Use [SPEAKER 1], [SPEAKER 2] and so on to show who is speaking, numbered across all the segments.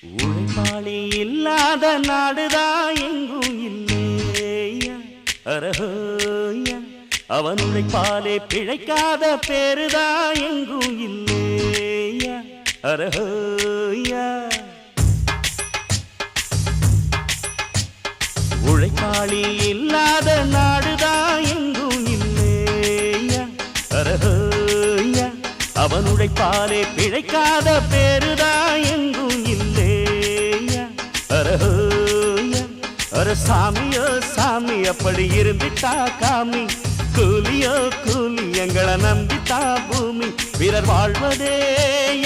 [SPEAKER 1] உழைப்பாளி இல்லாத நாடுதான் எங்கும் இல்லையா அரஹோயா அவன் உழைப்பாலே பிழைக்காத பேருதான் எங்கும் இல்லையா அரஹோயா உழைப்பாளி இல்லாத நாடுதான் எங்கும் இல்லையா அரஹோயா அவன் உழைப்பாலே பிழைக்காத பேருதான் எங்கும் இல்லையா அரஹோயா அர சாமியோ சாமி அப்படி இருந்துட்டா காமி கூலியோ கூலி எங்களை நம்பித்தா பூமி பிறர் வாழ்வதே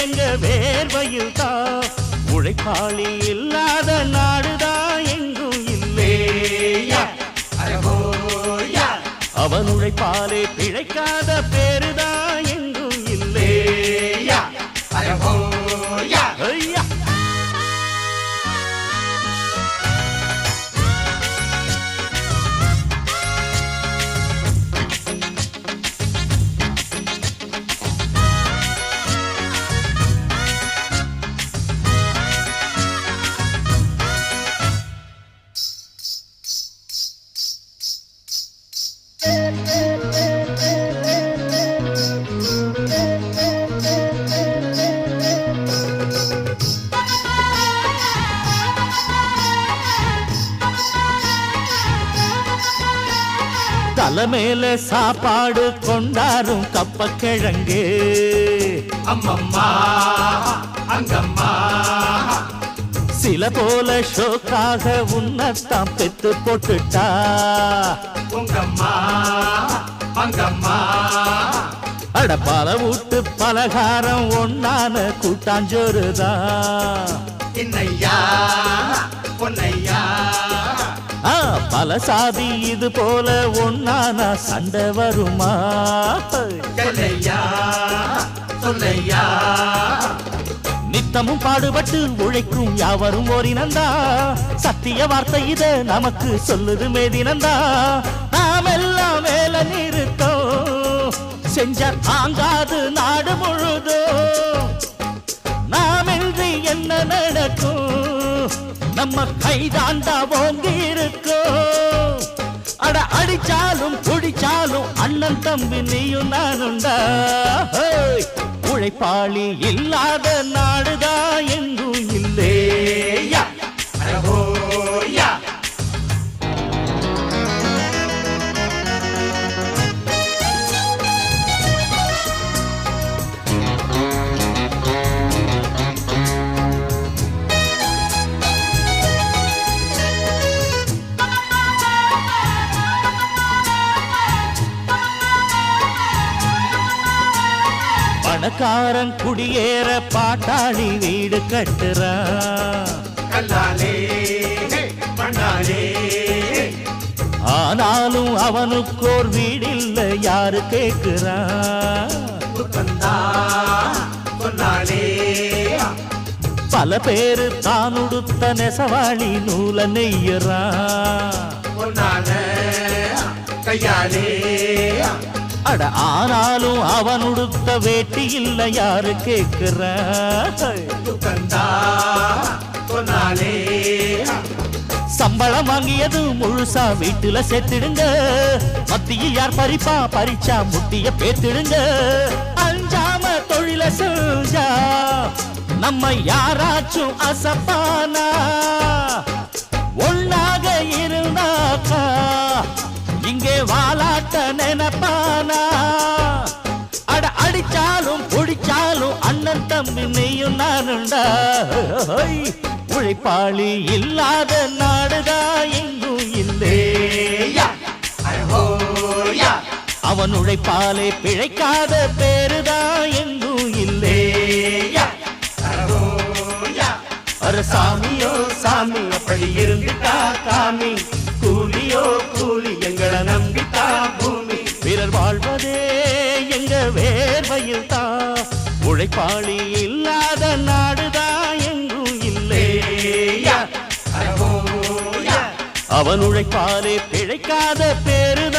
[SPEAKER 1] எங்க வேர்வையில் தான் உழைப்பாளி இல்லாத நாடுதான் எங்கும் இல்லையா அவன் உழைப்பாலே பிழைக்காத பேருதான் எங்கும் இல்லையா ஐயா தலைமையில சாப்பாடு கொண்டாரும் கப்பக்கிழங்கு
[SPEAKER 2] அம்மம்மா அங்கம்மா
[SPEAKER 1] சில போல ஷோக்காக உன்னத்தான் பெத்து போட்டுட்டா
[SPEAKER 2] உங்கம்மா அங்கம்மா
[SPEAKER 1] அடப்பால வீட்டு பலகாரம் ஒன்னான கூட்டாஞ்சோறுதான்
[SPEAKER 2] இன்னையா பொன்னையா
[SPEAKER 1] பல சாதி இது போல ஒன்னான சண்டை வருமா
[SPEAKER 2] சொல்லையா சொல்லையா
[SPEAKER 1] நித்தமும் பாடுபட்டு உழைக்கும் யாவரும் ஓரினந்தா சத்திய வார்த்தை இத நமக்கு சொல்லுது மேதினந்தா நாம் எல்லாம் வேலை நிறுத்தோம் செஞ்ச தாங்காது நாடு முழுதும் நாம் இன்றி என்ன நடக்கும் நம்ம கைதாண்டா ஓங்கி இருக்கும் அட அடிச்சாலும் குடிச்சாலும் அண்ணன் தம்பி நீயும் நானுண்டா உழைப்பாளி இல்லாத நாடுதான் எங்கும் இல்லையா
[SPEAKER 2] அரஹோயா
[SPEAKER 1] பணக்காரன் குடியேற பாட்டாளி வீடு கட்டுறான்
[SPEAKER 2] கல்லாலே மண்ணாலே
[SPEAKER 1] ஆனாலும் அவனுக்கோர் வீடில்ல யாரு கேட்கிறான்
[SPEAKER 2] புத்தந்தா பொன்னாலே
[SPEAKER 1] பல பேரு தான் உடுத்த நெசவாளி நூல நெய்யறான்
[SPEAKER 2] பொன்னால கையாலே
[SPEAKER 1] அட ஆனாலும் அவன் உடுத்த வேட்டி இல்ல யாரு கேட்கிறான்
[SPEAKER 2] புத்தந்தா பொன்னாலே
[SPEAKER 1] சம்பளம் வாங்கியது முழுசா வீட்டுல சேர்த்திடுங்க மத்திய யார் பறிப்பா பறிச்சா முட்டிய பேத்திடுங்க அஞ்சாம தொழில செஞ்சா நம்ம யாராச்சும் அசப்பானா ஒன்னாக இருந்தாக்கா இங்கே வாலாட்ட நினைப்பானா அட அடிச்சாலும் குடிச்சாலும் அண்ணன் தம்பி நீயும் நானுண்டா உழைப்பாளி இல்லாத நாடுதான் எங்கும் இல்லையா
[SPEAKER 2] அரஹோயா
[SPEAKER 1] அவன் உழைப்பாலே பிழைக்காத பேருதான் எங்கும் இல்லையா
[SPEAKER 2] அரஹோயா
[SPEAKER 1] அர சாமியோ சாமி அப்படி இருந்துட்டா காமி கூலியோ கூலி எங்களை நம்பித்தா பூமி பிறர் வாழ்வதே எங்க வேர்வையில் தான் உழைப்பாளி இல்லாத நாடுதான் எங்கும் இல்லையா
[SPEAKER 2] அரஹோயா
[SPEAKER 1] அவன் உழைப்பாலே பிழைக்காத பேருதான்